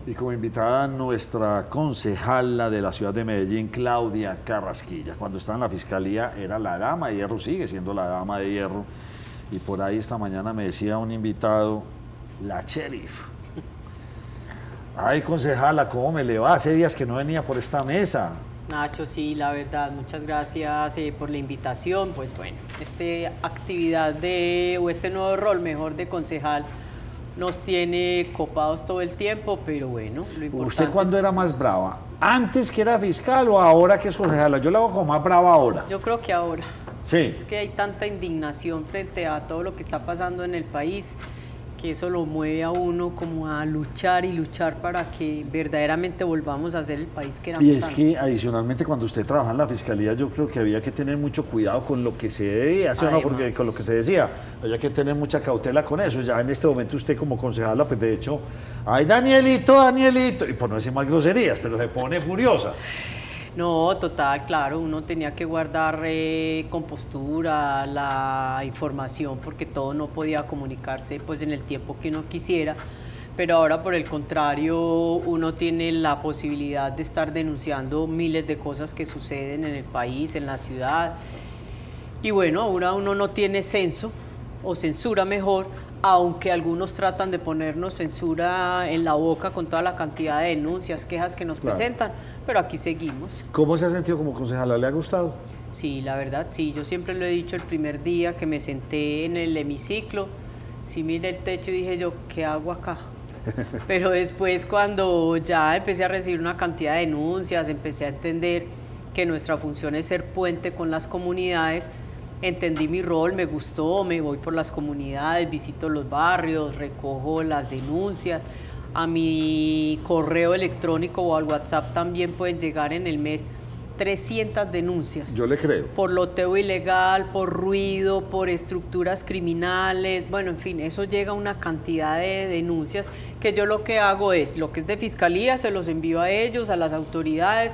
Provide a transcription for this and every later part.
Y como invitada nuestra concejala de la ciudad de Medellín, Claudia Carrasquilla. Cuando estaba en la fiscalía era la dama de hierro, sigue siendo la dama de hierro. Y por ahí esta mañana me decía un invitado, la sheriff. Ay, concejala, ¿cómo me le va? Hace días que no venía por esta mesa. Nacho, sí, la verdad, muchas gracias por la invitación. Pues bueno, esta actividad o este nuevo rol, mejor, de concejal, nos tiene copados todo el tiempo, pero bueno, lo importante. ¿Usted cuándo era más brava? ¿Antes que era fiscal o ahora que es concejala? Yo la hago como más brava ahora. Yo creo que ahora. Sí. Es que hay tanta indignación frente a todo lo que está pasando en el país, que eso lo mueve a uno como a luchar y luchar para que verdaderamente volvamos a ser el país que éramos Y es antes. que adicionalmente cuando usted trabaja en la fiscalía, yo creo que había que tener mucho cuidado con lo que se debía, ¿sí o no? Porque con lo que se decía, había que tener mucha cautela con eso. Ya en este momento usted como concejala, pues de hecho, ay, Danielito, y por no decir más groserías, pero se pone furiosa. No, total, claro, uno tenía que guardar compostura, la información, porque todo no podía comunicarse pues en el tiempo que uno quisiera, pero ahora por el contrario uno tiene la posibilidad de estar denunciando miles de cosas que suceden en el país, en la ciudad, y bueno, ahora uno no tiene censo o censura mejor, aunque algunos tratan de ponernos censura en la boca con toda la cantidad de denuncias, quejas que nos presentan, pero aquí seguimos. ¿Cómo se ha sentido como concejala? ¿Le ha gustado? Sí, la verdad, sí. Yo siempre lo he dicho el primer día que me senté en el hemiciclo, sí miré el techo y dije yo, ¿qué hago acá? Pero después cuando ya empecé a recibir una cantidad de denuncias, empecé a entender que nuestra función es ser puente con las comunidades, entendí mi rol, me gustó, me voy por las comunidades, visito los barrios, recojo las denuncias. A mi correo electrónico o al WhatsApp también pueden llegar en el mes 300 denuncias. Yo le creo. Por loteo ilegal, por ruido, por estructuras criminales, bueno, en fin, eso llega a una cantidad de denuncias que yo lo que hago es, lo que es de fiscalía se los envío a ellos, a las autoridades,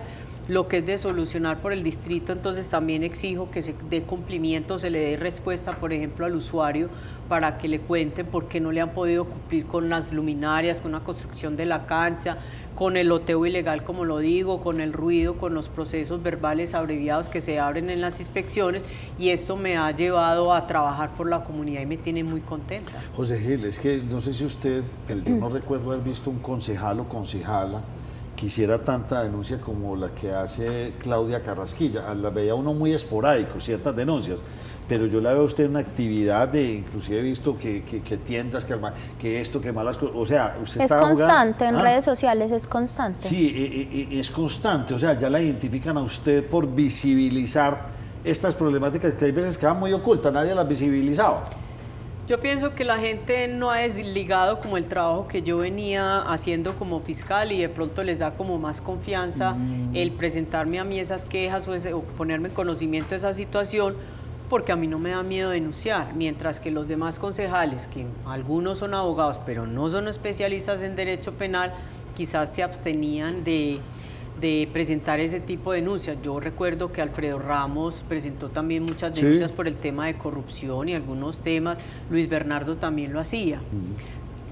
lo que es de solucionar por el distrito, entonces también exijo que se dé cumplimiento, se le dé respuesta, por ejemplo, al usuario para que le cuenten por qué no le han podido cumplir con las luminarias, con la construcción de la cancha, con el loteo ilegal, como lo digo, con el ruido, con los procesos verbales abreviados que se abren en las inspecciones, y esto me ha llevado a trabajar por la comunidad y me tiene muy contenta. José Gil, es que no sé si usted, pero yo no recuerdo haber visto un concejal o concejala que hiciera tanta denuncia como la que hace Claudia Carrasquilla. La veía uno muy esporádico, ciertas denuncias, pero yo la veo a usted en una actividad de, inclusive he visto que tiendas, que esto, que malas cosas, o sea, usted es está constante, jugando, en redes sociales es constante. Sí, es constante, o sea, ya la identifican a usted por visibilizar estas problemáticas que hay veces quedan muy ocultas, nadie las visibilizaba. Yo pienso que la gente no ha desligado como el trabajo que yo venía haciendo como fiscal y de pronto les da como más confianza el presentarme a mí esas quejas o ponerme en conocimiento de esa situación, porque a mí no me da miedo denunciar, mientras que los demás concejales, que algunos son abogados pero no son especialistas en derecho penal, quizás se abstenían de presentar ese tipo de denuncias. Yo recuerdo que Alfredo Ramos presentó también muchas denuncias por el tema de corrupción y algunos temas, Luis Bernardo también lo hacía.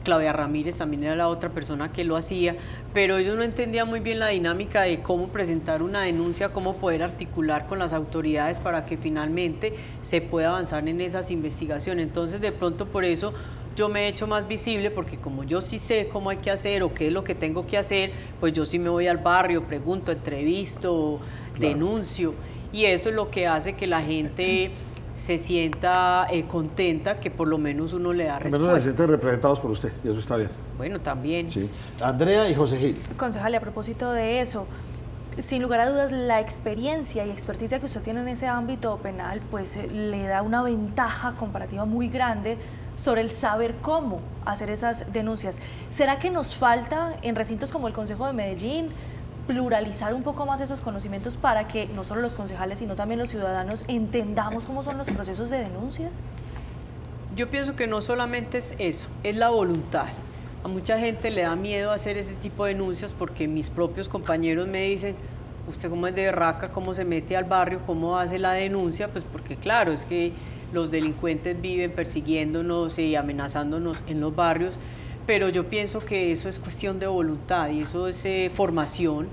Claudia Ramírez también era la otra persona que lo hacía, pero ellos no entendían muy bien la dinámica de cómo presentar una denuncia, cómo poder articular con las autoridades para que finalmente se pueda avanzar en esas investigaciones. Entonces, de pronto por eso yo me he hecho más visible, porque como yo sí sé cómo hay que hacer o qué es lo que tengo que hacer, pues yo sí me voy al barrio, pregunto, entrevisto, denuncio, y eso es lo que hace que la gente se sienta contenta, que por lo menos uno le da respuesta. Al menos se sienten representados por usted, y eso está bien. Bueno, también. Sí. Andrea y José Gil. Concejal, a propósito de eso, sin lugar a dudas, la experiencia y experticia que usted tiene en ese ámbito penal, pues le da una ventaja comparativa muy grande sobre el saber cómo hacer esas denuncias. ¿Será que nos falta en recintos como el Consejo de Medellín pluralizar un poco más esos conocimientos para que no solo los concejales, sino también los ciudadanos entendamos cómo son los procesos de denuncias? Yo pienso que no solamente es eso, es la voluntad. A mucha gente le da miedo hacer ese tipo de denuncias porque mis propios compañeros me dicen, usted cómo es de berraca, cómo se mete al barrio, cómo hace la denuncia, pues porque claro, es que los delincuentes viven persiguiéndonos y amenazándonos en los barrios, pero yo pienso que eso es cuestión de voluntad y eso es formación.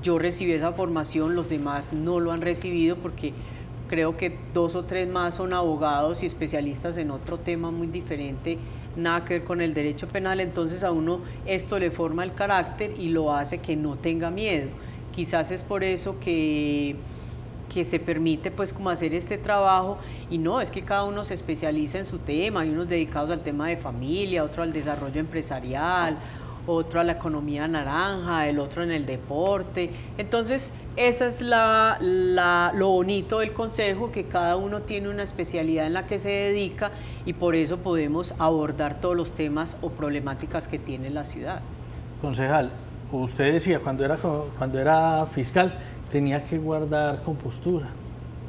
Yo recibí esa formación, los demás no lo han recibido porque creo que 2 o 3 más son abogados y especialistas en otro tema muy diferente, nada que ver con el derecho penal, entonces a uno esto le forma el carácter y lo hace que no tenga miedo. Quizás es por eso que se permite pues como hacer este trabajo y no, es que cada uno se especializa en su tema, hay unos dedicados al tema de familia, otro al desarrollo empresarial, otro a la economía naranja, el otro en el deporte. Entonces, esa es lo bonito del Consejo, que cada uno tiene una especialidad en la que se dedica y por eso podemos abordar todos los temas o problemáticas que tiene la ciudad. Concejal, usted decía cuando era fiscal tenía que guardar compostura,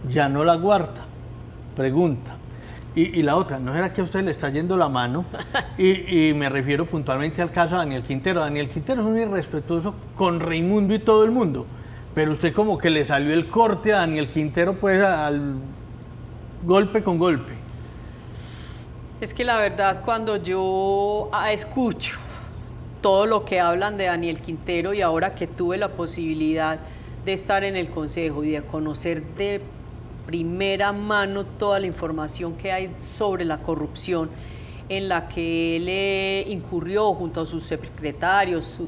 ya no la guarda. Pregunta. Y la otra, ¿no será que a usted le está yendo la mano? Y me refiero puntualmente al caso de Daniel Quintero. Daniel Quintero es un irrespetuoso con Raimundo y todo el mundo, pero usted como que le salió el corte a Daniel Quintero pues al golpe con golpe. Es que la verdad cuando yo escucho todo lo que hablan de Daniel Quintero y ahora que tuve la posibilidad de estar en el Consejo y de conocer de primera mano toda la información que hay sobre la corrupción en la que él incurrió junto a sus secretarios,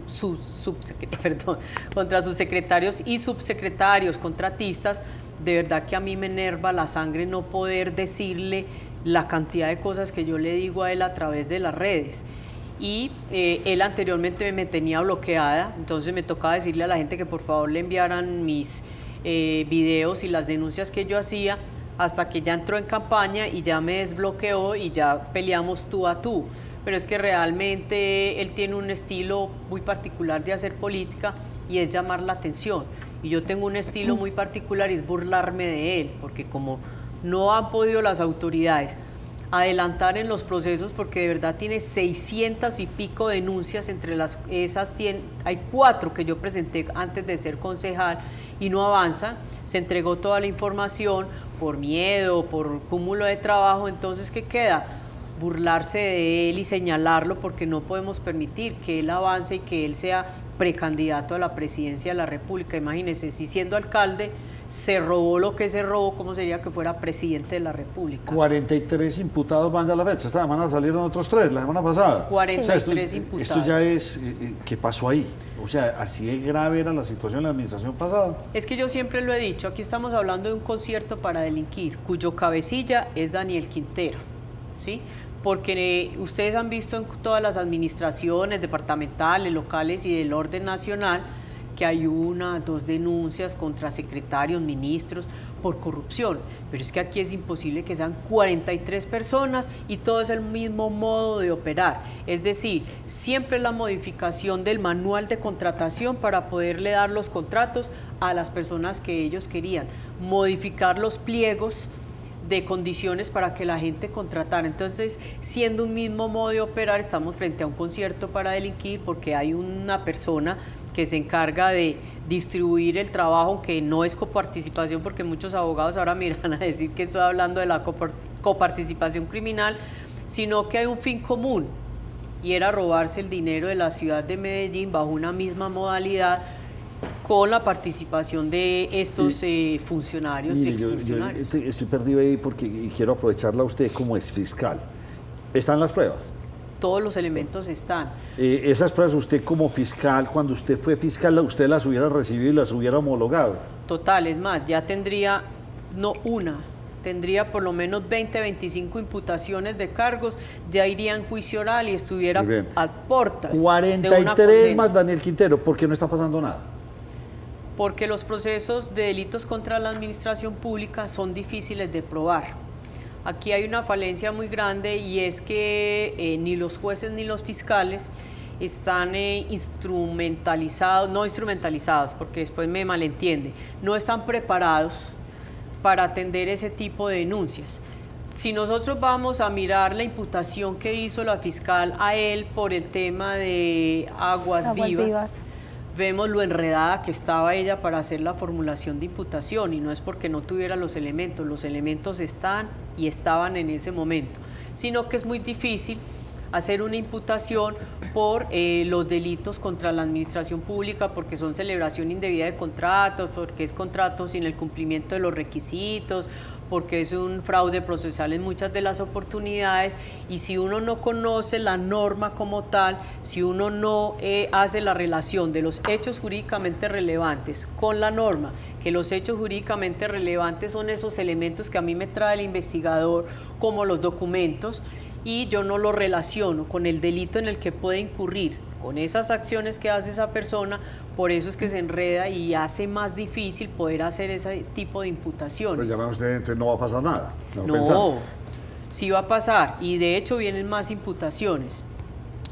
contra sus secretarios y subsecretarios, contratistas, de verdad que a mí me enerva la sangre no poder decirle la cantidad de cosas que yo le digo a él a través de las redes. Y él anteriormente me tenía bloqueada, entonces me tocaba decirle a la gente que por favor le enviaran mis videos y las denuncias que yo hacía, hasta que ya entró en campaña y ya me desbloqueó y ya peleamos tú a tú. Pero es que realmente él tiene un estilo muy particular de hacer política y es llamar la atención. Y yo tengo un estilo muy particular y es burlarme de él, porque como no han podido las autoridades adelantar en los procesos, porque de verdad tiene 600 y pico denuncias, entre esas hay 4 que yo presenté antes de ser concejal y no avanza, se entregó toda la información por miedo, por cúmulo de trabajo, entonces ¿qué queda? Burlarse de él y señalarlo, porque no podemos permitir que él avance y que él sea precandidato a la presidencia de la República. Imagínense, si siendo alcalde se robó lo que se robó, ¿cómo sería que fuera presidente de la República? 43 imputados van a la fecha. Esta semana salieron otros 3, la semana pasada. 43 imputados. Esto ya es, ¿qué pasó ahí? O sea, ¿así de grave era la situación en la administración pasada? Es que yo siempre lo he dicho, aquí estamos hablando de un concierto para delinquir, cuyo cabecilla es Daniel Quintero, ¿sí? Porque ustedes han visto en todas las administraciones departamentales, locales y del orden nacional que hay 1, 2 denuncias contra secretarios, ministros por corrupción, pero es que aquí es imposible que sean 43 personas y todo es el mismo modo de operar, es decir, siempre la modificación del manual de contratación para poderle dar los contratos a las personas que ellos querían, modificar los pliegos de condiciones para que la gente contratara. Entonces, siendo un mismo modo de operar, estamos frente a un concierto para delinquir, porque hay una persona que se encarga de distribuir el trabajo, que no es coparticipación, porque muchos abogados ahora miran a decir que estoy hablando de la coparticipación criminal, sino que hay un fin común, y era robarse el dinero de la ciudad de Medellín bajo una misma modalidad, con la participación de estos funcionarios y exfuncionarios. Yo estoy perdido ahí porque quiero aprovecharla a usted como exfiscal. ¿Están las pruebas? Todos los elementos están. Esas pruebas usted como fiscal, cuando usted fue fiscal, usted las hubiera recibido y las hubiera homologado. Total, es más, ya tendría, no una, tendría por lo menos 20, 25 imputaciones de cargos, ya iría en juicio oral y estuviera a puertas 43 más Daniel Quintero, ¿por qué no está pasando nada? Porque los procesos de delitos contra la administración pública son difíciles de probar. Aquí hay una falencia muy grande y es que ni los jueces ni los fiscales están no instrumentalizados, porque después me malentiende, no están preparados para atender ese tipo de denuncias. Si nosotros vamos a mirar la imputación que hizo la fiscal a él por el tema de aguas vivas, vemos lo enredada que estaba ella para hacer la formulación de imputación, y no es porque no tuviera los elementos están y estaban en ese momento, sino que es muy difícil hacer una imputación por los delitos contra la administración pública, porque son celebración indebida de contratos, porque es contrato sin el cumplimiento de los requisitos, porque es un fraude procesal en muchas de las oportunidades, y si uno no conoce la norma como tal, si uno no hace la relación de los hechos jurídicamente relevantes con la norma, que los hechos jurídicamente relevantes son esos elementos que a mí me trae el investigador, como los documentos, y yo no lo relaciono con el delito en el que puede incurrir, con esas acciones que hace esa persona, por eso es que se enreda y hace más difícil poder hacer ese tipo de imputaciones. Pero ya ve usted, entonces no va a pasar nada. No, sí va a pasar, y de hecho vienen más imputaciones.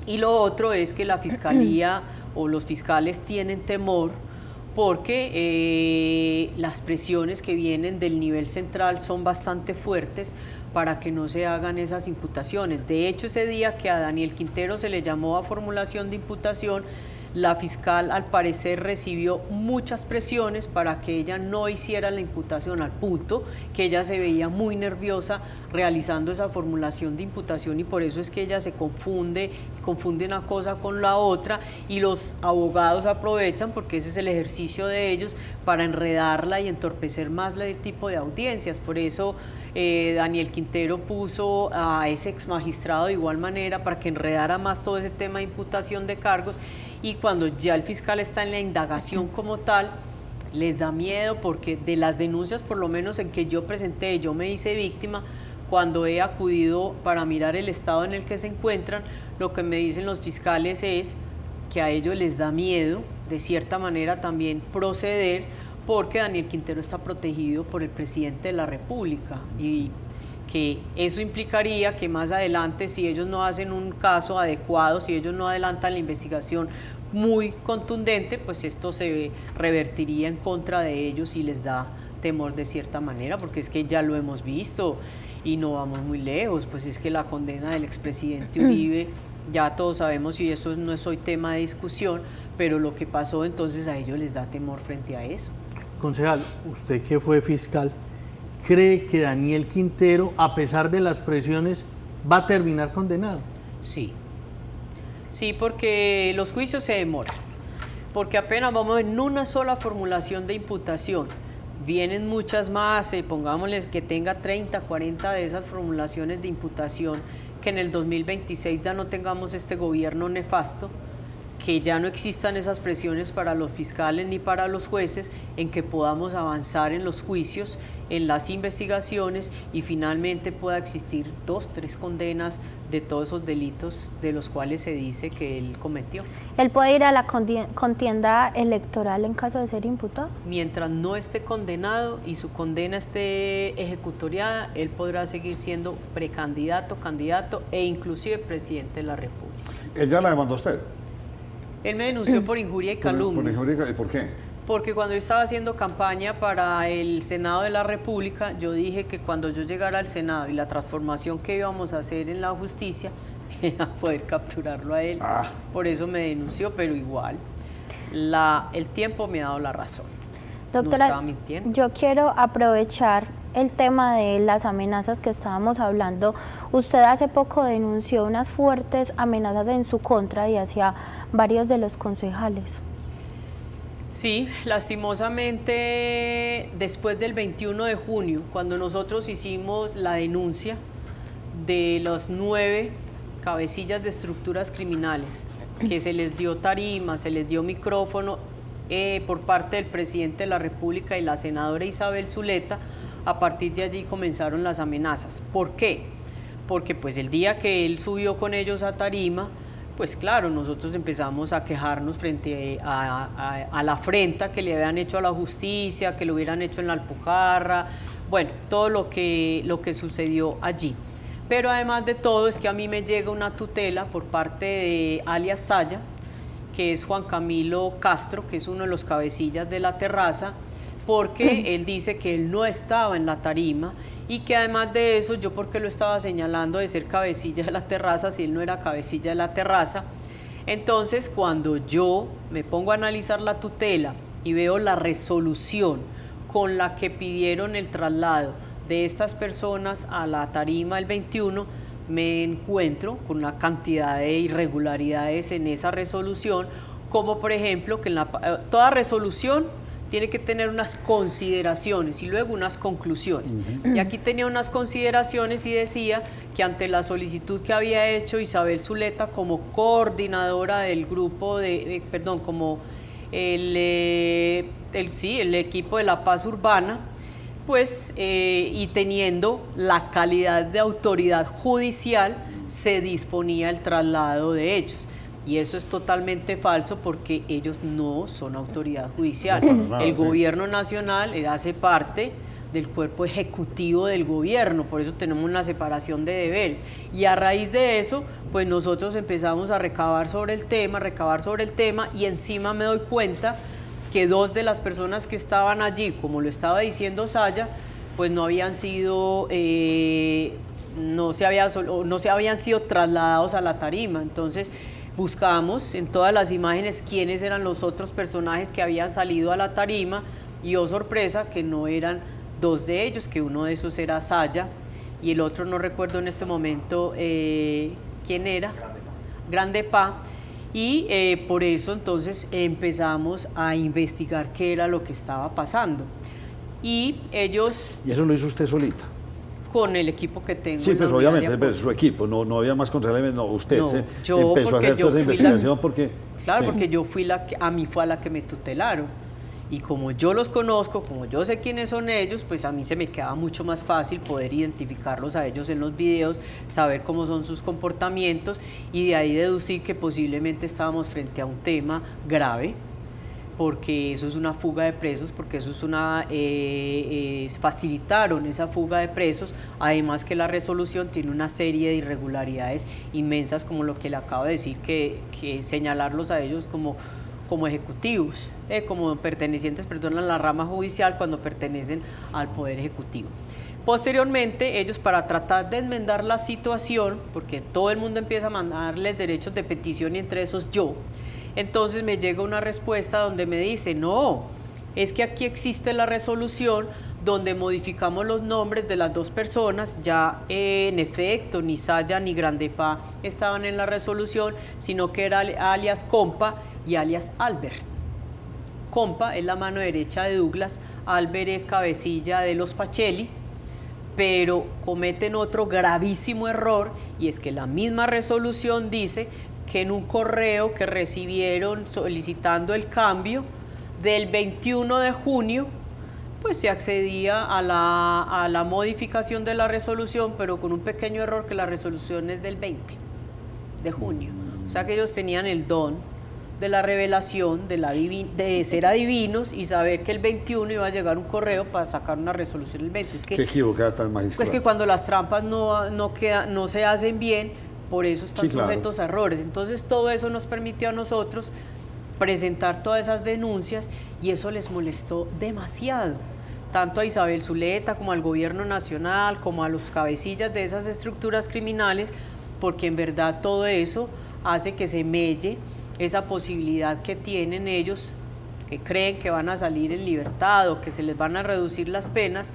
Y lo otro es que la fiscalía o los fiscales tienen temor porque las presiones que vienen del nivel central son bastante fuertes para que no se hagan esas imputaciones. De hecho, ese día que a Daniel Quintero se le llamó a formulación de imputación, la fiscal al parecer recibió muchas presiones para que ella no hiciera la imputación, al punto que ella se veía muy nerviosa realizando esa formulación de imputación, y por eso es que ella se confunde una cosa con la otra, y los abogados aprovechan, porque ese es el ejercicio de ellos, para enredarla y entorpecer más el tipo de audiencias. Por eso Daniel Quintero puso a ese ex magistrado de igual manera para que enredara más todo ese tema de imputación de cargos, y cuando ya el fiscal está en la indagación como tal, les da miedo, porque de las denuncias, por lo menos en que yo presenté, yo me hice víctima, cuando he acudido para mirar el estado en el que se encuentran, lo que me dicen los fiscales es que a ellos les da miedo, de cierta manera, también proceder, porque Daniel Quintero está protegido por el presidente de la República, y que eso implicaría que más adelante, si ellos no hacen un caso adecuado, si ellos no adelantan la investigación muy contundente, pues esto se revertiría en contra de ellos, y les da temor de cierta manera, porque es que ya lo hemos visto y no vamos muy lejos. Pues es que la condena del expresidente Uribe, ya todos sabemos, y eso no es hoy tema de discusión, pero lo que pasó, entonces a ellos les da temor frente a eso. Concejal, usted que fue fiscal, ¿cree que Daniel Quintero, a pesar de las presiones, va a terminar condenado? Sí, porque los juicios se demoran, porque apenas vamos en una sola formulación de imputación, vienen muchas más, pongámosles que tenga 30, 40 de esas formulaciones de imputación, que en el 2026 ya no tengamos este gobierno nefasto, que ya no existan esas presiones para los fiscales ni para los jueces, en que podamos avanzar en los juicios, en las investigaciones, y finalmente pueda existir 2, 3 condenas de todos esos delitos de los cuales se dice que él cometió. ¿Él puede ir a la contienda electoral en caso de ser imputado? Mientras no esté condenado y su condena esté ejecutoriada, él podrá seguir siendo precandidato, candidato e inclusive presidente de la República. ¿Él ya la demandó usted? Él me denunció por injuria y calumnia. ¿Por injuria? ¿Y por qué? Porque cuando yo estaba haciendo campaña para el Senado de la República, yo dije que cuando yo llegara al Senado y la transformación que íbamos a hacer en la justicia, era poder capturarlo a él. Por eso me denunció, pero igual, el tiempo me ha dado la razón. Doctora, no estaba mintiendo. Yo quiero aprovechar el tema de las amenazas que estábamos hablando. Usted hace poco denunció unas fuertes amenazas en su contra y hacia varios de los concejales. Sí, lastimosamente, después del 21 de junio, cuando nosotros hicimos la denuncia de los 9 cabecillas de estructuras criminales, que se les dio tarima, se les dio micrófono por parte del presidente de la República y la senadora Isabel Zuleta, a partir de allí comenzaron las amenazas. ¿Por qué? Porque pues el día que él subió con ellos a tarima, pues claro, nosotros empezamos a quejarnos frente a la afrenta que le habían hecho a la justicia, que lo hubieran hecho en la Alpujarra, bueno, todo lo que sucedió allí. Pero además de todo es que a mí me llega una tutela por parte de alias Saya, que es Juan Camilo Castro, que es uno de los cabecillas de la terraza, porque él dice que él no estaba en la tarima, y que además de eso, yo porque lo estaba señalando de ser cabecilla de la terraza, si él no era cabecilla de la terraza. Entonces, cuando yo me pongo a analizar la tutela y veo la resolución con la que pidieron el traslado de estas personas a la tarima el 21, me encuentro con una cantidad de irregularidades en esa resolución, como por ejemplo que toda resolución tiene que tener unas consideraciones y luego unas conclusiones. Y aquí tenía unas consideraciones y decía que ante la solicitud que había hecho Isabel Zuleta como coordinadora del grupo como el equipo de la paz urbana, pues, y teniendo la calidad de autoridad judicial, se disponía el traslado de ellos. Y eso es totalmente falso porque ellos no son autoridad judicial. El gobierno nacional hace parte del cuerpo ejecutivo del gobierno, por eso tenemos una separación de deberes. Y a raíz de eso, pues nosotros empezamos a recabar sobre el tema, y encima me doy cuenta que dos de las personas que estaban allí, como lo estaba diciendo Saya, pues no habían sido, no se habían sido trasladados a la tarima. Entonces buscamos en todas las imágenes quiénes eran los otros personajes que habían salido a la tarima y oh sorpresa que no eran dos de ellos, que uno de esos era Saya y el otro no recuerdo en este momento quién era, Grande Pa. Y por eso entonces empezamos a investigar qué era lo que estaba pasando. Y ellos... ¿Y eso lo hizo usted solita? Con el equipo que tengo. Sí, pues obviamente, pues, su equipo, no había más concejales, no, usted empezó a hacer toda esa investigación porque... Claro, sí. Porque yo fui a mí fue a la que me tutelaron. Y como yo los conozco, como yo sé quiénes son ellos, pues a mí se me queda mucho más fácil poder identificarlos a ellos en los videos, saber cómo son sus comportamientos y de ahí deducir que posiblemente estábamos frente a un tema grave, porque eso es una fuga de presos, porque eso es facilitaron esa fuga de presos, además que la resolución tiene una serie de irregularidades inmensas, como lo que le acabo de decir, que señalarlos a ellos como ejecutivos, como pertenecientes, a la rama judicial cuando pertenecen al Poder Ejecutivo. Posteriormente, ellos para tratar de enmendar la situación, porque todo el mundo empieza a mandarles derechos de petición y entre esos yo, entonces me llega una respuesta donde me dice, no, es que aquí existe la resolución donde modificamos los nombres de las dos personas, ya en efecto ni Saya ni Grande Pa estaban en la resolución, sino que era alias Compa y alias Albert. Compa es la mano derecha de Douglas, Albert es cabecilla de los Pacelli, pero cometen otro gravísimo error y es que la misma resolución dice que en un correo que recibieron solicitando el cambio del 21 de junio, pues se accedía a la modificación de la resolución, pero con un pequeño error que la resolución es del 20 de junio. O sea que ellos tenían el don de la revelación, de ser adivinos y saber que el 21 iba a llegar un correo para sacar una resolución el 20. Es que, qué equivocada tan magistrada. Pues que cuando las trampas no se hacen bien, por eso están sujetos a errores. Entonces todo eso nos permitió a nosotros presentar todas esas denuncias y eso les molestó demasiado, tanto a Isabel Zuleta como al gobierno nacional, como a los cabecillas de esas estructuras criminales, porque en verdad todo eso hace que se melle esa posibilidad que tienen ellos, que creen que van a salir en libertad o que se les van a reducir las penas.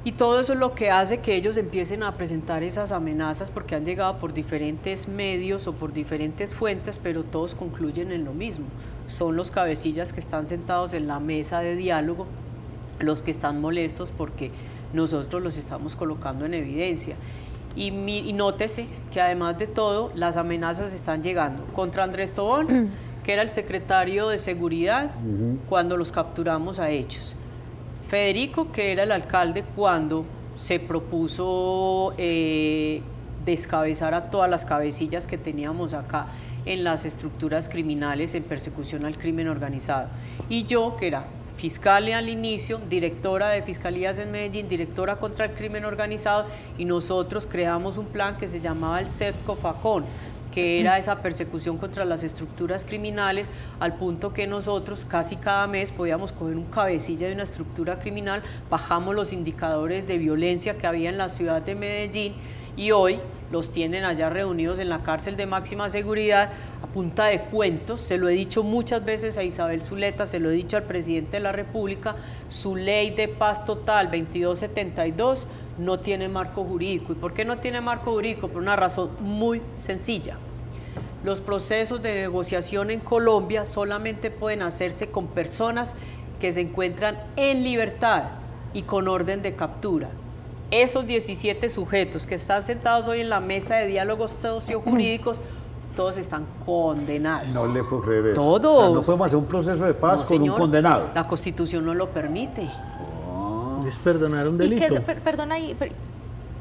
Y todo eso es lo que hace que ellos empiecen a presentar esas amenazas porque han llegado por diferentes medios o por diferentes fuentes, pero todos concluyen en lo mismo. Son los cabecillas que están sentados en la mesa de diálogo los que están molestos porque nosotros los estamos colocando en evidencia. Y nótese que además de todo, las amenazas están llegando contra Andrés Tobón, que era el secretario de Seguridad cuando los capturamos a ellos. Federico, que era el alcalde cuando se propuso descabezar a todas las cabecillas que teníamos acá en las estructuras criminales en persecución al crimen organizado. Y yo, que era fiscal al inicio, directora de Fiscalías en Medellín, directora contra el crimen organizado, y nosotros creamos un plan que se llamaba el CEPCO-FACON, que era esa persecución contra las estructuras criminales, al punto que nosotros casi cada mes podíamos coger un cabecilla de una estructura criminal, bajamos los indicadores de violencia que había en la ciudad de Medellín y hoy los tienen allá reunidos en la cárcel de máxima seguridad a punta de cuentos. Se lo he dicho muchas veces a Isabel Zuleta, se lo he dicho al presidente de la República, su ley de paz total 2272 no tiene marco jurídico. ¿Y por qué no tiene marco jurídico? Por una razón muy sencilla. Los procesos de negociación en Colombia solamente pueden hacerse con personas que se encuentran en libertad y con orden de captura. Esos 17 sujetos que están sentados hoy en la mesa de diálogos sociojurídicos, todos están condenados. No le puedo creer eso. Todos. O sea, no podemos hacer un proceso de paz No, con señor, un condenado. La Constitución no lo permite. Es perdonar un ¿Y delito. qué, perdona ahí,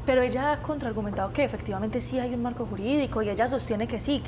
pero ella ha contraargumentado que efectivamente sí hay un marco jurídico y ella sostiene que sí.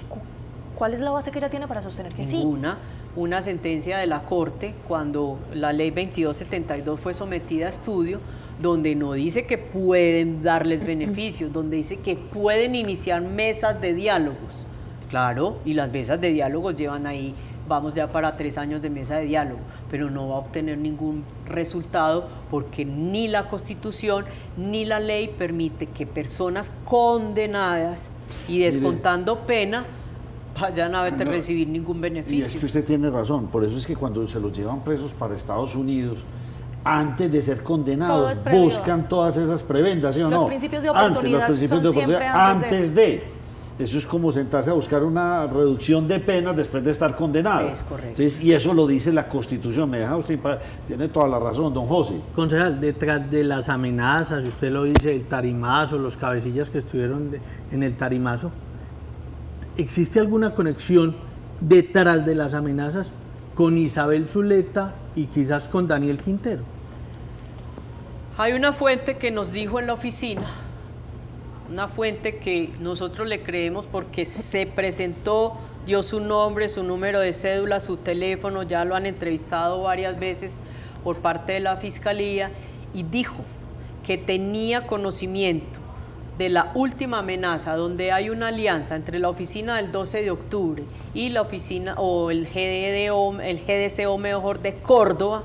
¿Cuál es la base que ella tiene para sostener que sí? Ninguna. Una sentencia de la Corte cuando la ley 2272 fue sometida a estudio, donde no dice que pueden darles beneficios, donde dice que pueden iniciar mesas de diálogos. Claro, y las mesas de diálogos llevan ahí, vamos ya para 3 años de mesa de diálogo, pero no va a obtener ningún resultado porque ni la Constitución ni la ley permite que personas condenadas y descontando pena vayan a recibir ningún beneficio. Y es que usted tiene razón, por eso es que cuando se los llevan presos para Estados Unidos, antes de ser condenados, Todo es previo. buscan todas esas prebendas, ¿sí o no? Los principios de oportunidad los principios son de siempre oportunidad, antes antes de. Eso es como sentarse a buscar una reducción de penas después de estar condenado. Es correcto. Entonces, y eso lo dice la Constitución. Me deja usted, tiene toda la razón, don José. Concejal, detrás de las amenazas, usted lo dice, el tarimazo, los cabecillas que estuvieron en el tarimazo, ¿existe alguna conexión detrás de las amenazas con Isabel Zuleta y quizás con Daniel Quintero? Hay una fuente que nos dijo en la oficina, una fuente que nosotros le creemos porque se presentó, dio su nombre, su número de cédula, su teléfono, ya lo han entrevistado varias veces por parte de la Fiscalía, y dijo que tenía conocimiento de la última amenaza, donde hay una alianza entre la oficina del 12 de octubre y la oficina, o el GDCO mejor, de Córdoba,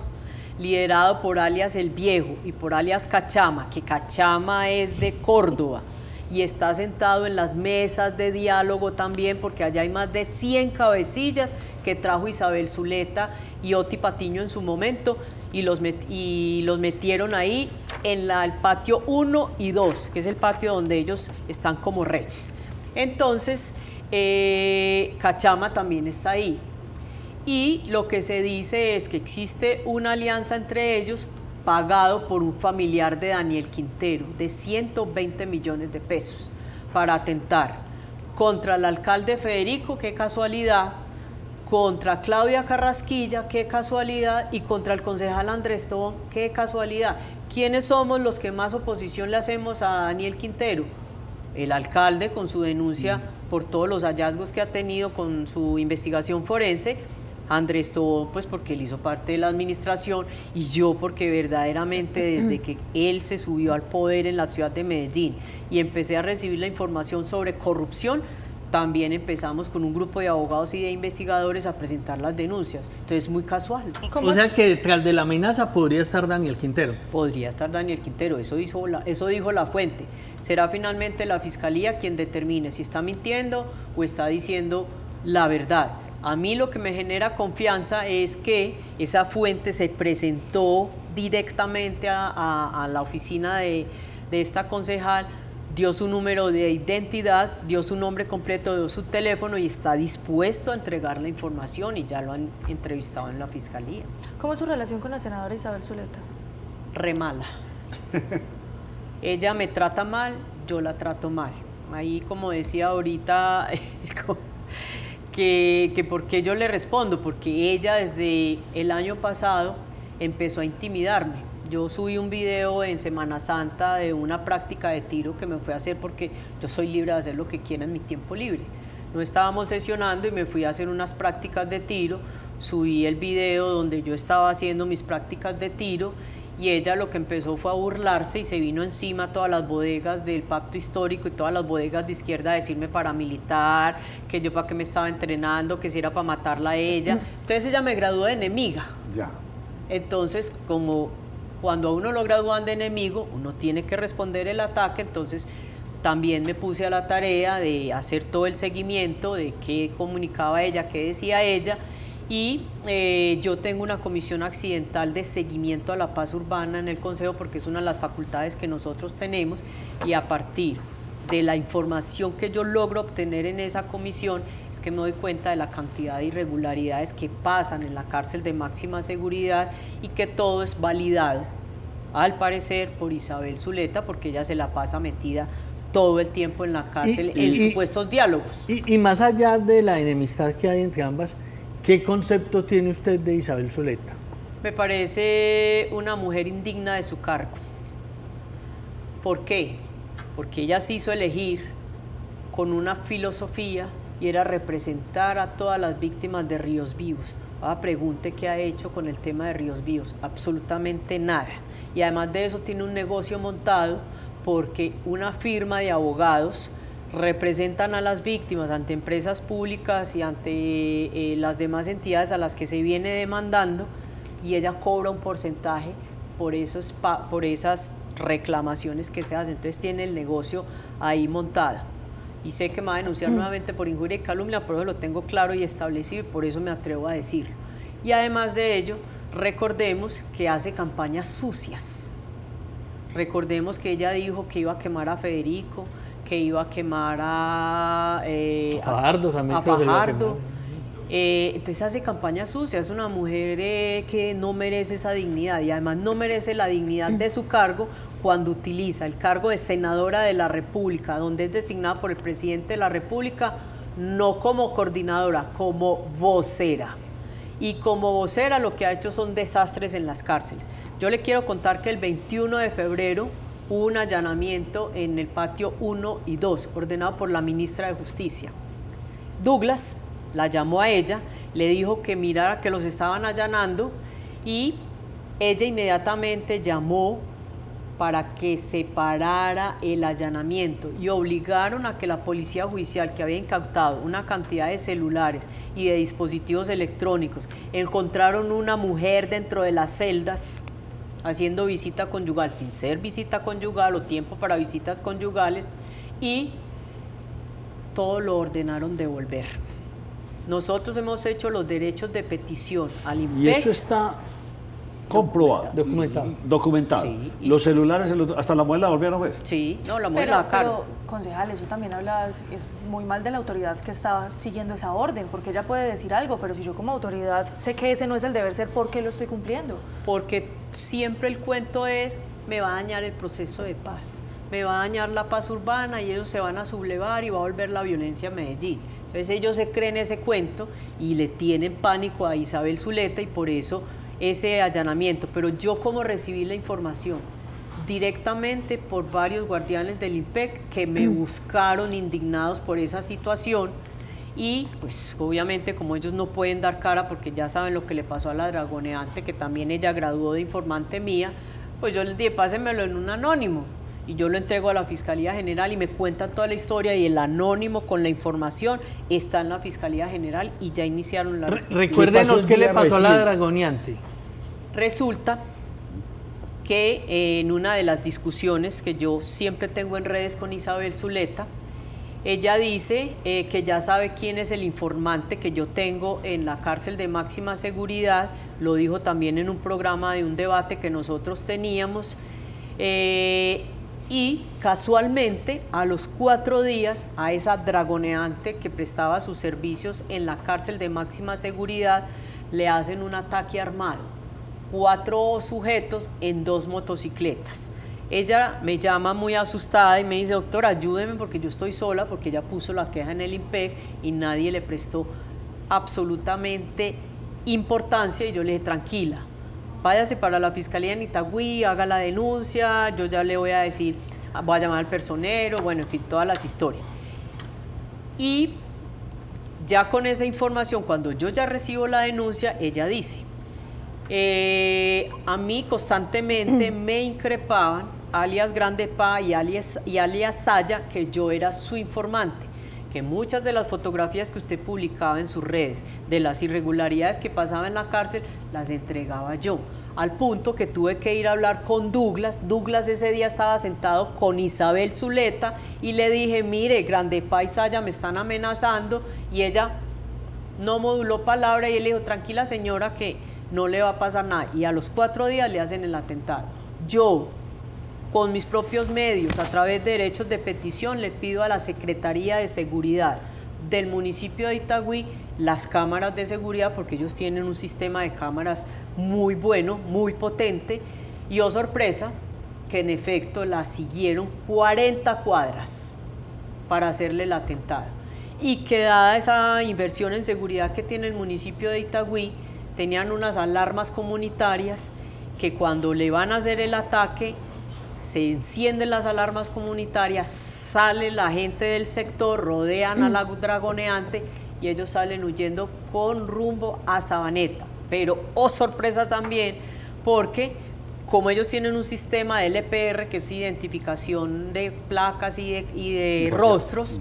liderado por alias El Viejo y por alias Cachama, que Cachama es de Córdoba y está sentado en las mesas de diálogo también, porque allá hay más de 100 cabecillas que trajo Isabel Zuleta y Oti Patiño en su momento, y los metieron ahí en el patio 1 y 2, que es el patio donde ellos están como reyes. Entonces, Cachama también está ahí. Y lo que se dice es que existe una alianza entre ellos, pagado por un familiar de Daniel Quintero, de 120 millones de pesos, para atentar contra el alcalde Federico, qué casualidad, contra Claudia Carrasquilla, qué casualidad, y contra el concejal Andrés Tobón, qué casualidad. ¿Quiénes somos los que más oposición le hacemos a Daniel Quintero? El alcalde, con su denuncia por todos los hallazgos que ha tenido con su investigación forense, Andrés Tobón, pues porque él hizo parte de la administración, y yo porque verdaderamente desde que él se subió al poder en la ciudad de Medellín y empecé a recibir la información sobre corrupción, también empezamos con un grupo de abogados y de investigadores a presentar las denuncias. Entonces, muy casual. O sea que detrás de la amenaza podría estar Daniel Quintero. Podría estar Daniel Quintero, eso dijo la fuente. Será finalmente la Fiscalía quien determine si está mintiendo o está diciendo la verdad. A mí lo que me genera confianza es que esa fuente se presentó directamente a la oficina de esta concejal, dio su número de identidad, dio su nombre completo, dio su teléfono y está dispuesto a entregar la información, y ya lo han entrevistado en la Fiscalía. ¿Cómo es su relación con la senadora Isabel Zuleta? Re mala. Ella me trata mal, yo la trato mal. Ahí, como decía ahorita, que por qué yo le respondo, porque ella desde el año pasado empezó a intimidarme. Yo subí un video en Semana Santa de una práctica de tiro que me fui a hacer, porque yo soy libre de hacer lo que quiera en mi tiempo libre. No estábamos sesionando y me fui a hacer unas prácticas de tiro, subí el video donde yo estaba haciendo mis prácticas de tiro, y ella lo que empezó fue a burlarse y se vino encima a todas las bodegas del Pacto Histórico y todas las bodegas de izquierda a decirme paramilitar, que yo para qué me estaba entrenando, que si era para matarla a ella. Entonces ella me graduó de enemiga. Ya. Entonces, como cuando a uno lo gradúan de enemigo, uno tiene que responder el ataque, entonces también me puse a la tarea de hacer todo el seguimiento de qué comunicaba ella, qué decía ella, Y yo tengo una comisión accidental de seguimiento a la paz urbana en el Consejo porque es una de las facultades que nosotros tenemos, y a partir de la información que yo logro obtener en esa comisión es que me doy cuenta de la cantidad de irregularidades que pasan en la cárcel de máxima seguridad, y que todo es validado, al parecer, por Isabel Zuleta, porque ella se la pasa metida todo el tiempo en la cárcel en supuestos diálogos. Y más allá de la enemistad que hay entre ambas, ¿qué concepto tiene usted de Isabel Zuleta? Me parece una mujer indigna de su cargo. ¿Por qué? Porque ella se hizo elegir con una filosofía, y era representar a todas las víctimas de Ríos Vivos. Ahora pregunte qué ha hecho con el tema de Ríos Vivos. Absolutamente nada. Y además de eso tiene un negocio montado, porque una firma de abogados representan a las víctimas ante empresas públicas y ante las demás entidades a las que se viene demandando, y ella cobra un porcentaje por esas reclamaciones que se hacen. Entonces tiene el negocio ahí montado. Y sé que me va a denunciar nuevamente por injuria y calumnia, pero eso lo tengo claro y establecido, y por eso me atrevo a decirlo. Y además de ello, recordemos que hace campañas sucias. Recordemos que ella dijo que iba a quemar a Federico, que iba a quemar a Fajardo también. A Fajardo. Entonces hace campañas sucias. Es una mujer que no merece esa dignidad, y además no merece la dignidad de su cargo cuando utiliza el cargo de senadora de la República, donde es designada por el presidente de la República, no como coordinadora, como vocera. Y como vocera lo que ha hecho son desastres en las cárceles. Yo le quiero contar que el 21 de febrero hubo un allanamiento en el patio 1 y 2, ordenado por la ministra de Justicia. Douglas la llamó a ella, le dijo que mirara que los estaban allanando, y ella inmediatamente llamó para que se parara el allanamiento, y obligaron a que la policía judicial, que había incautado una cantidad de celulares y de dispositivos electrónicos, encontraron una mujer dentro de las celdas haciendo visita conyugal, sin ser visita conyugal o tiempo para visitas conyugales, y todo lo ordenaron devolver. Nosotros hemos hecho los derechos de petición al INPEC. Y eso está comprobado. Documentado. Sí, los celulares, hasta la mujer la volvieron a ver. Sí, no, la mujer la pero, concejal, eso también habla, es muy mal de la autoridad que está siguiendo esa orden, porque ella puede decir algo, pero si yo como autoridad sé que ese no es el deber ser, ¿por qué lo estoy cumpliendo? Porque siempre el cuento es, me va a dañar el proceso de paz, me va a dañar la paz urbana, y ellos se van a sublevar y va a volver la violencia a Medellín. Entonces ellos se creen ese cuento y le tienen pánico a Isabel Zuleta, y por eso ese allanamiento. Pero yo, como recibí la información directamente por varios guardianes del INPEC que me buscaron indignados por esa situación, y pues obviamente como ellos no pueden dar cara porque ya saben lo que le pasó a la dragoneante, que también ella graduó de informante mía, pues yo les dije, pásenmelo en un anónimo, y yo lo entrego a la Fiscalía General y me cuentan toda la historia, y el anónimo con la información está en la Fiscalía General y ya iniciaron la respectiva. Recuérdenos qué le pasó a la dragoneante. Resulta que en una de las discusiones que yo siempre tengo en redes con Isabel Zuleta, ella dice que ya sabe quién es el informante que yo tengo en la cárcel de máxima seguridad. Lo dijo también en un programa de un debate que nosotros teníamos. Y casualmente a los 4 días a esa dragoneante que prestaba sus servicios en la cárcel de máxima seguridad le hacen un ataque armado, 4 sujetos en 2 motocicletas. Ella me llama muy asustada y me dice, doctora, ayúdeme porque yo estoy sola, porque ella puso la queja en el INPEC y nadie le prestó absolutamente importancia. Y yo le dije, tranquila, váyase para la Fiscalía en Itagüí, haga la denuncia, yo ya le voy a decir, voy a llamar al personero, bueno, en fin, todas las historias. Y ya con esa información, cuando yo ya recibo la denuncia, ella dice, a mí constantemente me increpaban alias Grande Pa y alias Saya, que yo era su informante, que muchas de las fotografías que usted publicaba en sus redes de las irregularidades que pasaban en la cárcel, las entregaba yo, al punto que tuve que ir a hablar con Douglas. Douglas ese día estaba sentado con Isabel Zuleta y le dije, mire, Grande Pa y Saya me están amenazando, y ella no moduló palabra y él le dijo, tranquila señora que no le va a pasar nada. Y a los 4 días le hacen el atentado. Yo, con mis propios medios, a través de derechos de petición, le pido a la Secretaría de Seguridad del municipio de Itagüí las cámaras de seguridad, porque ellos tienen un sistema de cámaras muy bueno, muy potente, y oh sorpresa, que en efecto la siguieron 40 cuadras para hacerle el atentado. Y que dada esa inversión en seguridad que tiene el municipio de Itagüí, tenían unas alarmas comunitarias que cuando le van a hacer el ataque, se encienden las alarmas comunitarias, sale la gente del sector, rodean a la dragoneante y ellos salen huyendo con rumbo a Sabaneta. Pero, oh sorpresa también, porque como ellos tienen un sistema de LPR, que es identificación de placas y de rostros,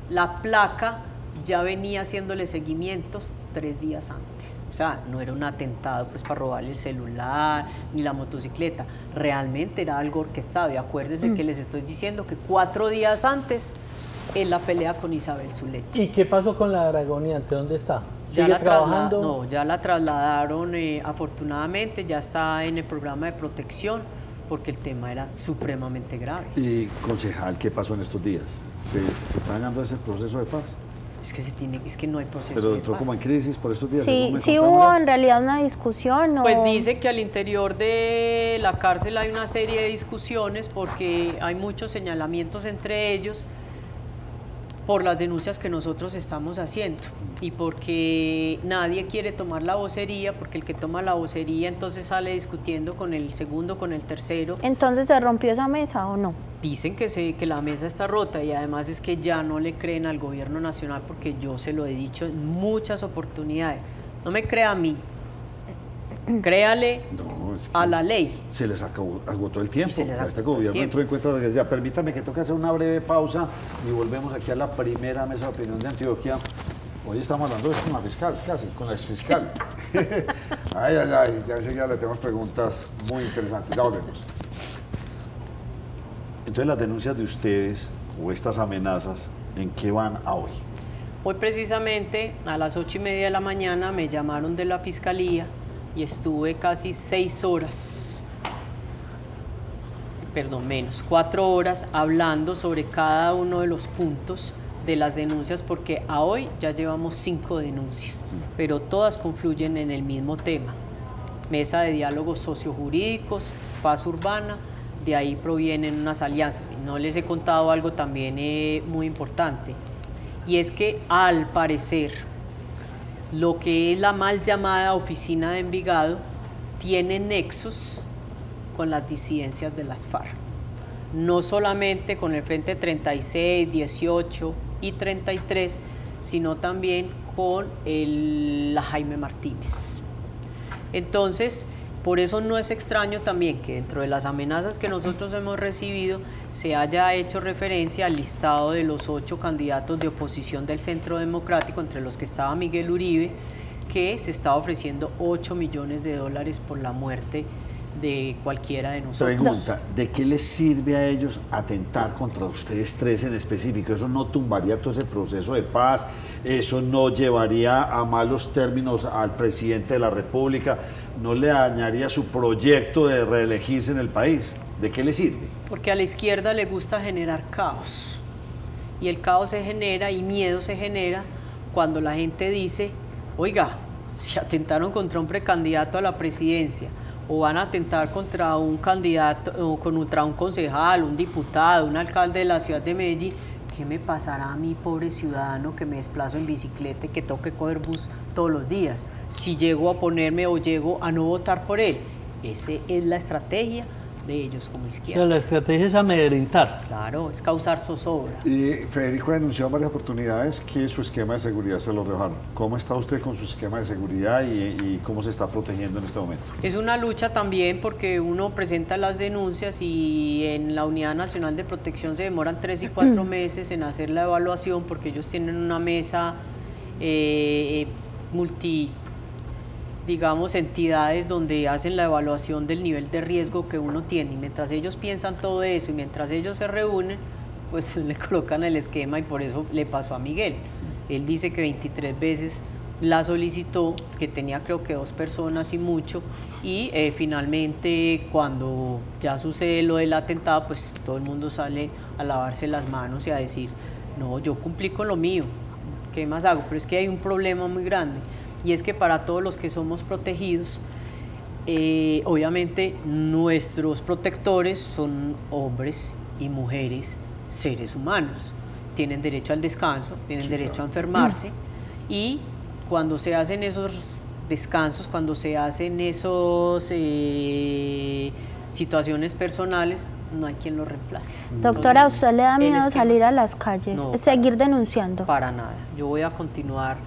la placa ya venía haciéndole seguimientos 3 días antes. O sea, no era un atentado pues para robarle el celular ni la motocicleta, realmente era algo orquestado. Y acuérdense que les estoy diciendo que 4 días antes en la pelea con Isabel Zuleta. ¿Y qué pasó con la dragoneante? ¿Dónde está? Ya ¿Sigue la trabajando? No, ya la trasladaron, afortunadamente, ya está en el programa de protección, porque el tema era supremamente grave. Y concejal, ¿qué pasó en estos días? ¿Se está dañando ese proceso de paz? Es que no hay proceso Pero de entró paz. como en crisis por estos días. Sí, sí hubo en realidad una discusión. Pues dice que al interior de la cárcel hay una serie de discusiones porque hay muchos señalamientos entre ellos por las denuncias que nosotros estamos haciendo y porque nadie quiere tomar la vocería, porque el que toma la vocería entonces sale discutiendo con el segundo, con el tercero. Entonces, ¿se rompió esa mesa o no? Dicen que la mesa está rota y además es que ya no le creen al gobierno nacional, porque yo se lo he dicho en muchas oportunidades. No me crea a mí, créale a la ley. Se les agotó el tiempo. Se les agotó Este el gobierno tiempo. entró en cuenta de que ya, permítame que toque hacer una breve pausa y volvemos aquí a la primera mesa de opinión de Antioquia. Hoy estamos hablando con la fiscal, casi, con la exfiscal. Ay, ya enseguida le tenemos preguntas muy interesantes. Ya volvemos. Entonces, las denuncias de ustedes o estas amenazas, ¿en qué van a hoy? Hoy precisamente a las 8:30 de la mañana me llamaron de la fiscalía y estuve casi 6 horas, perdón, menos, 4 horas hablando sobre cada uno de los puntos de las denuncias, porque a hoy ya llevamos 5 denuncias, pero todas confluyen en el mismo tema. Mesa de diálogos sociojurídicos, paz urbana, de ahí provienen unas alianzas. Y no les he contado algo también muy importante, y es que al parecer lo que es la mal llamada oficina de Envigado tiene nexos con las disidencias de las FARC. No solamente con el Frente 36, 18 y 33, sino también con la Jaime Martínez. Entonces, por eso no es extraño también que dentro de las amenazas que nosotros hemos recibido se haya hecho referencia al listado de los 8 candidatos de oposición del Centro Democrático, entre los que estaba Miguel Uribe, que se estaba ofreciendo $8 millones por la muerte de cualquiera de nosotros. Pregunta, ¿de qué les sirve a ellos atentar contra ustedes 3 en específico? ¿Eso no tumbaría todo ese proceso de paz? ¿Eso no llevaría a malos términos al presidente de la República? ¿No le dañaría su proyecto de reelegirse en el país? ¿De qué le sirve? Porque a la izquierda le gusta generar caos. Y el caos se genera y miedo se genera cuando la gente dice, oiga, si atentaron contra un precandidato a la presidencia, o van a atentar contra un candidato, o contra un concejal, un diputado, un alcalde de la ciudad de Medellín, ¿qué me pasará a mí, pobre ciudadano, que me desplazo en bicicleta y que tengo que coger bus todos los días? Si llego a ponerme o llego a no votar por él. Esa es la estrategia de ellos como izquierda. La estrategia es amedrentar. Claro, es causar zozobra. Y Federico denunció en varias oportunidades que su esquema de seguridad se lo rebajaron. ¿Cómo está usted con su esquema de seguridad y cómo se está protegiendo en este momento? Es una lucha también porque uno presenta las denuncias y en la Unidad Nacional de Protección se demoran 3 y 4 meses en hacer la evaluación, porque ellos tienen una mesa digamos, entidades donde hacen la evaluación del nivel de riesgo que uno tiene. Y mientras ellos piensan todo eso y mientras ellos se reúnen, pues le colocan el esquema, y por eso le pasó a Miguel. Él dice que 23 veces la solicitó, que tenía creo que 2 personas y mucho, y finalmente cuando ya sucede lo del atentado, pues todo el mundo sale a lavarse las manos y a decir, no, yo cumplí con lo mío, ¿qué más hago? Pero es que hay un problema muy grande, y es que para todos los que somos protegidos, obviamente nuestros protectores son hombres y mujeres, seres humanos, tienen derecho al descanso, tienen derecho a enfermarse, y cuando se hacen esos descansos, cuando se hacen esos situaciones personales, no hay quien lo reemplace. Doctora, ¿a Entonces, usted le da el miedo esquema salir a las calles, No, seguir denunciando? para nada. Yo voy a continuar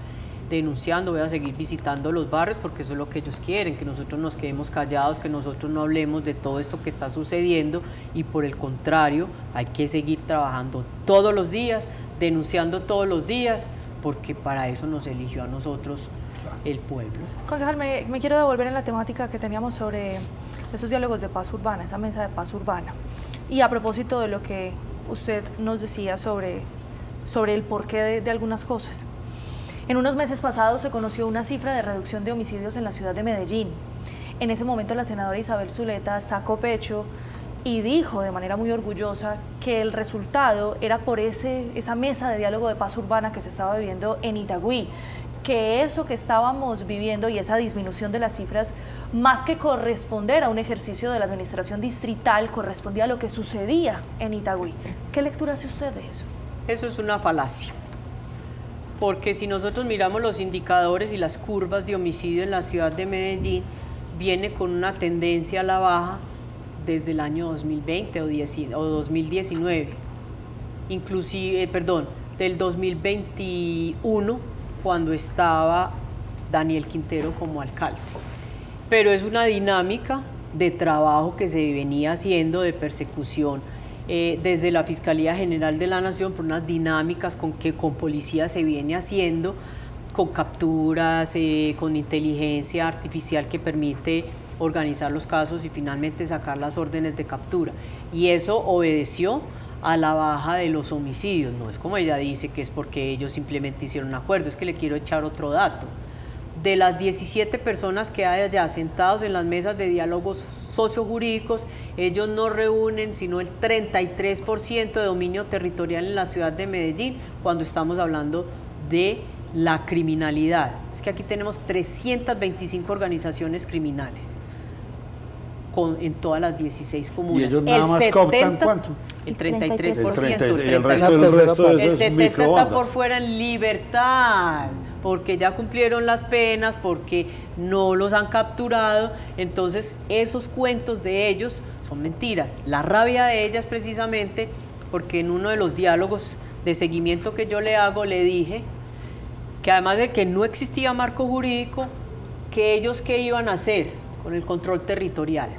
denunciando, voy a seguir visitando los barrios porque eso es lo que ellos quieren, que nosotros nos quedemos callados, que nosotros no hablemos de todo esto que está sucediendo, y por el contrario, hay que seguir trabajando todos los días, denunciando todos los días, porque para eso nos eligió a nosotros el pueblo. Concejal, me quiero devolver en la temática que teníamos sobre esos diálogos de paz urbana, esa mesa de paz urbana. Y a propósito de lo que usted nos decía sobre el porqué de algunas cosas. En unos meses pasados se conoció una cifra de reducción de homicidios en la ciudad de Medellín. En ese momento la senadora Isabel Zuleta sacó pecho y dijo de manera muy orgullosa que el resultado era por esa mesa de diálogo de paz urbana que se estaba viviendo en Itagüí, que eso que estábamos viviendo y esa disminución de las cifras, más que corresponder a un ejercicio de la administración distrital, correspondía a lo que sucedía en Itagüí. ¿Qué lectura hace usted de eso? Eso es una falacia, porque si nosotros miramos los indicadores y las curvas de homicidio en la ciudad de Medellín, viene con una tendencia a la baja desde el año 2020 o 2019, inclusive, del 2021, cuando estaba Daniel Quintero como alcalde. Pero es una dinámica de trabajo que se venía haciendo de persecución desde la Fiscalía General de la Nación, por unas dinámicas con policía se viene haciendo, con capturas, con inteligencia artificial que permite organizar los casos y finalmente sacar las órdenes de captura. Y eso obedeció a la baja de los homicidios. No es como ella dice que es porque ellos simplemente hicieron un acuerdo, es que le quiero echar otro dato. De las 17 personas que hay allá sentados en las mesas de diálogos sociojurídicos, ellos no reúnen sino el 33% de dominio territorial en la ciudad de Medellín, cuando estamos hablando de la criminalidad. Es que aquí tenemos 325 organizaciones criminales en todas las 16 comunas. ¿Y ellos nada más cooptan cuánto? El 33%. Y el resto de el 70% está microondas. por fuera en libertad, porque ya cumplieron las penas, porque no los han capturado. Entonces, esos cuentos de ellos son mentiras. La rabia de ellas precisamente, porque en uno de los diálogos de seguimiento que yo le hago, le dije que además de que no existía marco jurídico, que ellos qué iban a hacer con el control territorial.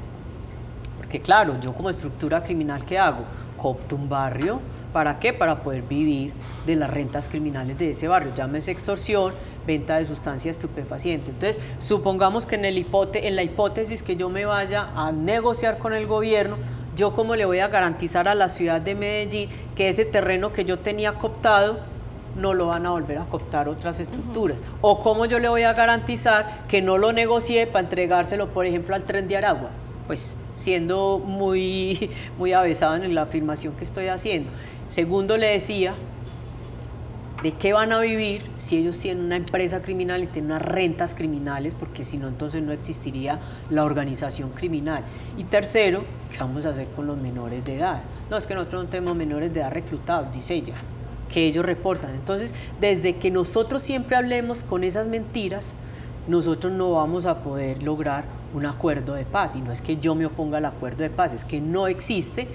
Porque claro, yo como estructura criminal, ¿qué hago? Coopto un barrio, ¿para qué? Para poder vivir de las rentas criminales de ese barrio, llámese extorsión, venta de sustancia estupefaciente. Entonces, supongamos que en la hipótesis que yo me vaya a negociar con el gobierno, ¿yo cómo le voy a garantizar a la ciudad de Medellín que ese terreno que yo tenía cooptado no lo van a volver a cooptar otras estructuras? ¿O cómo yo le voy a garantizar que no lo negocié para entregárselo, por ejemplo, al Tren de Aragua? Pues siendo muy avesado en la afirmación que estoy haciendo. Segundo, le decía, ¿de qué van a vivir si ellos tienen una empresa criminal y tienen unas rentas criminales? Porque si no, entonces no existiría la organización criminal. Y tercero, ¿qué vamos a hacer con los menores de edad? No, es que nosotros no tenemos menores de edad reclutados, dice ella, que ellos reportan. Entonces, desde que nosotros siempre hablemos con esas mentiras, nosotros no vamos a poder lograr un acuerdo de paz. Y no es que yo me oponga al acuerdo de paz, es que no existe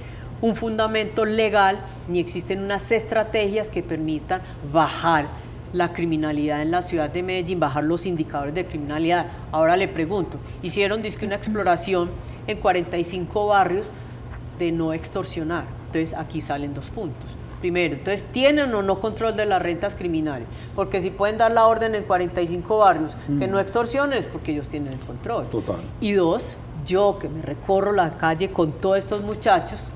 un fundamento legal ni existen unas estrategias que permitan bajar la criminalidad en la ciudad de Medellín, bajar los indicadores de criminalidad. Ahora le pregunto, hicieron dizque una exploración en 45 barrios de no extorsionar. Entonces aquí salen 2 puntos. Primero, entonces, ¿tienen o no control de las rentas criminales? Porque si pueden dar la orden en 45 barrios que no extorsionen, es porque ellos tienen el control. Total. Y 2, yo que me recorro la calle con todos estos muchachos,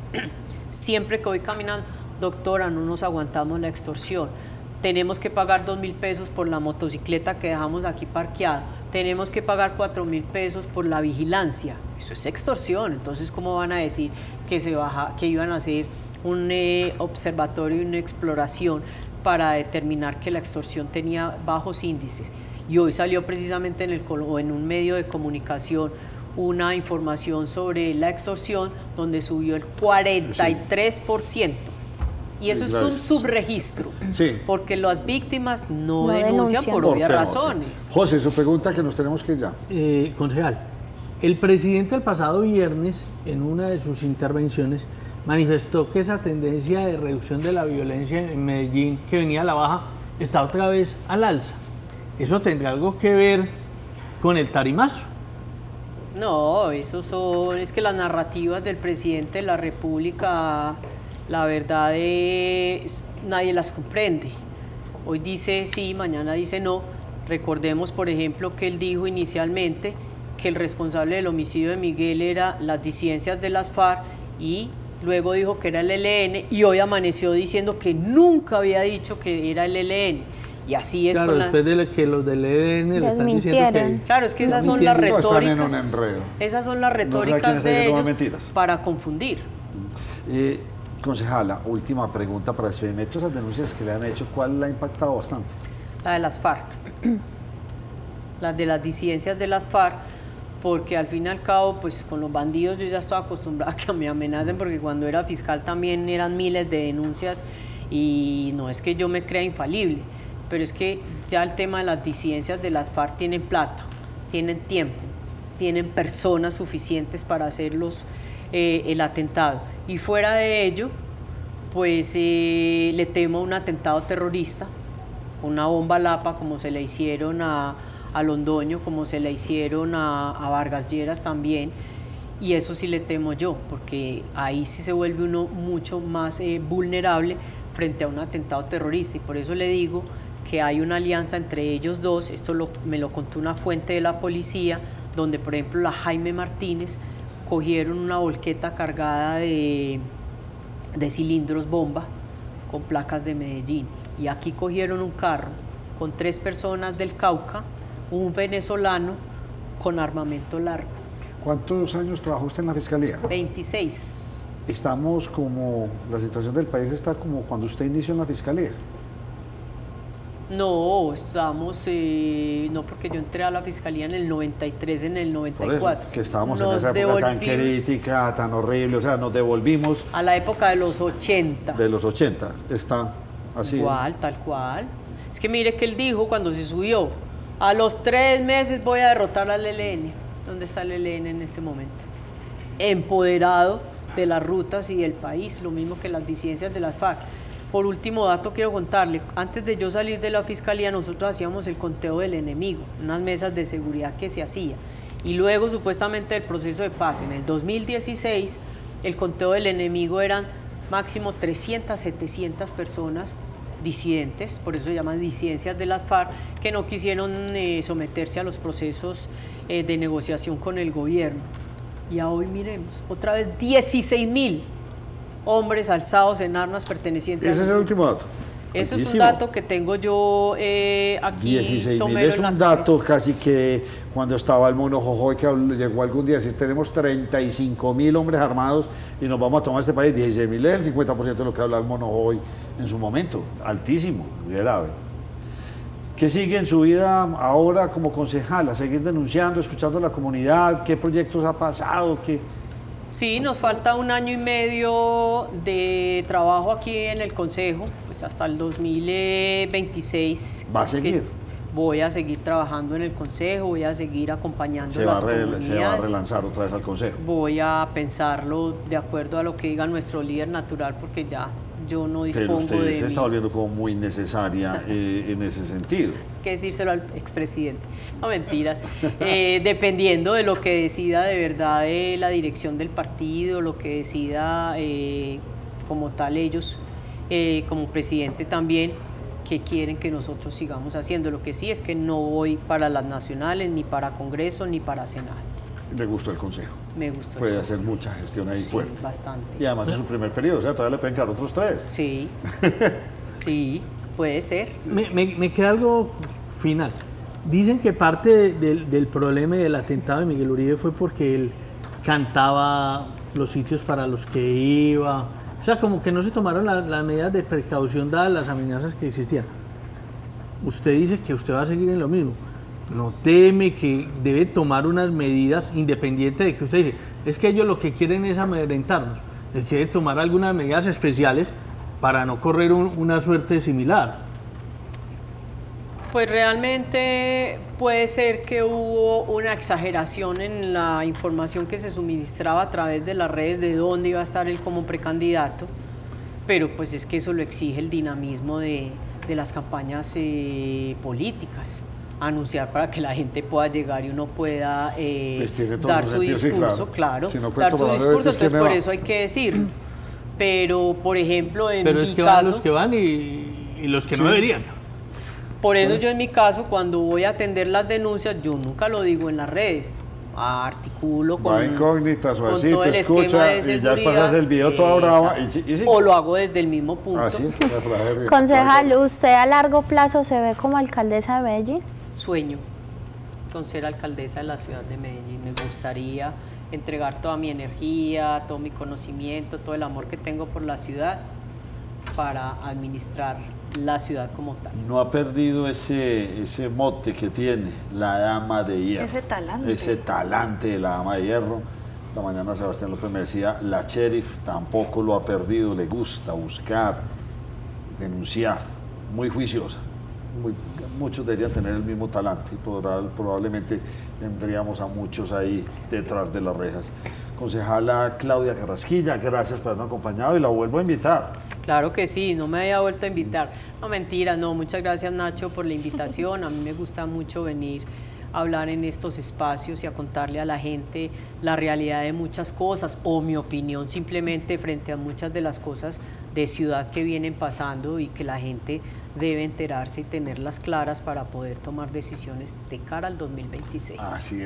siempre que voy caminando, doctora, no nos aguantamos la extorsión. tenemos que pagar 2.000 pesos por la motocicleta que dejamos aquí parqueada, tenemos que pagar 4.000 pesos por la vigilancia. Eso es extorsión. Entonces, ¿cómo van a decir que iban a hacer un observatorio y una exploración para determinar que la extorsión tenía bajos índices? Y hoy salió precisamente en un medio de comunicación una información sobre la extorsión donde subió el 43%. Y eso es un subregistro, porque las víctimas no denuncian por obvias razones. José, su pregunta que nos tenemos que ir ya. Concejal, el presidente el pasado viernes, en una de sus intervenciones, manifestó que esa tendencia de reducción de la violencia en Medellín, que venía a la baja, está otra vez al alza. ¿Eso tendrá algo que ver con el tarimazo? No, es que las narrativas del presidente de la República, la verdad nadie las comprende. Hoy dice sí, mañana dice no. Recordemos, por ejemplo, que él dijo inicialmente que el responsable del homicidio de Miguel era las disidencias de las FARC y luego dijo que era el ELN y hoy amaneció diciendo que nunca había dicho que era el ELN. Y así es. Claro, después de que los del ELN le están diciendo que... Claro, es que esas son las retóricas. Están en un enredo. Esas son las retóricas de ellos para confundir. Concejala, última pregunta para despedirme. Todas esas denuncias que le han hecho, ¿cuál la ha impactado bastante? La de las FARC. Las de las disidencias de las FARC, porque al fin y al cabo, pues con los bandidos yo ya estoy acostumbrada a que me amenacen, porque cuando era fiscal también eran miles de denuncias y no es que yo me crea infalible, pero es que ya el tema de las disidencias de las FARC tienen plata, tienen tiempo, tienen personas suficientes para hacerlos el atentado. Y fuera de ello, pues le temo un atentado terrorista, una bomba lapa como se le hicieron a Londoño, como se le hicieron a Vargas Lleras también, y eso sí le temo yo, porque ahí sí se vuelve uno mucho más vulnerable frente a un atentado terrorista, y por eso le digo que hay una alianza entre ellos dos. Esto me lo contó una fuente de la policía, donde por ejemplo la Jaime Martínez cogieron una volqueta cargada de cilindros bomba con placas de Medellín, y aquí cogieron un carro con 3 personas del Cauca, un venezolano con armamento largo. ¿Cuántos años trabajó usted en la Fiscalía? 26. Estamos como, la situación del país está como cuando usted inició en la Fiscalía. No, no, porque yo entré a la Fiscalía en el 93, en el 94. Por eso, que estábamos en esa época tan crítica, tan horrible, o sea, nos devolvimos... A la época de los 80. De los 80, está así. Igual, tal cual. Es que mire que él dijo cuando se subió, a los 3 meses voy a derrotar al ELN. ¿Dónde está el ELN en este momento? Empoderado de las rutas y del país, lo mismo que las disidencias de las FARC. Por último dato quiero contarle, antes de yo salir de la Fiscalía nosotros hacíamos el conteo del enemigo, unas mesas de seguridad que se hacía, y luego supuestamente el proceso de paz. En el 2016 el conteo del enemigo eran máximo 300, 700 personas disidentes, por eso se llaman disidencias de las FARC, que no quisieron someterse a los procesos de negociación con el gobierno. Y hoy miremos, otra vez 16.000 hombres alzados en armas pertenecientes. Ese es el último dato. Eso es un dato que tengo yo aquí. 16.000 es un dato casi que cuando estaba el mono Jojoy, que llegó algún día, si tenemos 35.000 hombres armados y nos vamos a tomar este país, 16.000 es el 50% de lo que habla el mono Jojoy en su momento. Altísimo, grave. ¿Qué sigue en su vida ahora como concejala? ¿Seguir denunciando, escuchando a la comunidad? ¿Qué proyectos ha pasado? ¿Qué? Sí, nos falta 1 año y medio de trabajo aquí en el Consejo, pues hasta el 2026. ¿Va a seguir? Voy a seguir trabajando en el Consejo, voy a seguir acompañando las comunidades. Se va a relanzar otra vez al Consejo. Voy a pensarlo de acuerdo a lo que diga nuestro líder natural, porque ya yo no dispongo Pero usted de se está volviendo como muy necesaria en ese sentido. Que decírselo al expresidente. No, mentiras. Dependiendo de lo que decida de verdad la dirección del partido, lo que decida como tal ellos, como presidente también, que quieren que nosotros sigamos haciendo. Lo que sí es que no voy para las nacionales, ni para Congreso, ni para Senado. Me gustó el Consejo. Me gustó. Puede hacer mucha gestión ahí fuerte. Bastante. Y además es su primer periodo, o sea, todavía le pueden quedar otros 3. Sí, sí. Puede ser. Me queda algo final. Dicen que parte del problema del atentado de Miguel Uribe fue porque él cantaba los sitios para los que iba. O sea, como que no se tomaron las medidas de precaución dadas las amenazas que existían. Usted dice que usted va a seguir en lo mismo. ¿No teme que debe tomar unas medidas independientes de que usted dice, es que ellos lo que quieren es amedrentarnos? Es que debe tomar algunas medidas especiales para no correr una suerte similar. Pues realmente puede ser que hubo una exageración en la información que se suministraba a través de las redes de dónde iba a estar él como precandidato, pero pues es que eso lo exige el dinamismo de las campañas políticas, anunciar para que la gente pueda llegar y uno pueda dar su discurso, claro, si no dar su discurso, entonces por eso hay que decirlo. Pero, por ejemplo, en pero mi es que caso, van los que van y los que no deberían. Por eso yo en mi caso, cuando voy a atender las denuncias, yo nunca lo digo en las redes. Articulo con, incógnita, suavecito, con todo el escucha, esquema de y seguridad. ya pasas el video toda brava. Y sí. O lo hago desde el mismo punto. Así, Concejal, ¿usted a largo plazo se ve como alcaldesa de Medellín? Sueño con ser alcaldesa de la ciudad de Medellín. Me gustaría entregar toda mi energía, todo mi conocimiento, todo el amor que tengo por la ciudad para administrar la ciudad como tal. No ha perdido ese mote que tiene la dama de hierro. Ese talante. Ese talante de la dama de hierro. Esta mañana Sebastián López me decía, la sheriff tampoco lo ha perdido, le gusta buscar, denunciar, muy juiciosa. Muchos deberían tener el mismo talante y probablemente tendríamos a muchos ahí detrás de las rejas. Concejala Claudia Carrasquilla, gracias por habernos acompañado y la vuelvo a invitar. Claro que sí, no me había vuelto a invitar. No, mentira, no, muchas gracias Nacho por la invitación. A mí me gusta mucho venir a hablar en estos espacios y a contarle a la gente la realidad de muchas cosas o mi opinión simplemente frente a muchas de las cosas de ciudad que vienen pasando y que la gente debe enterarse y tenerlas claras para poder tomar decisiones de cara al 2026. Así es.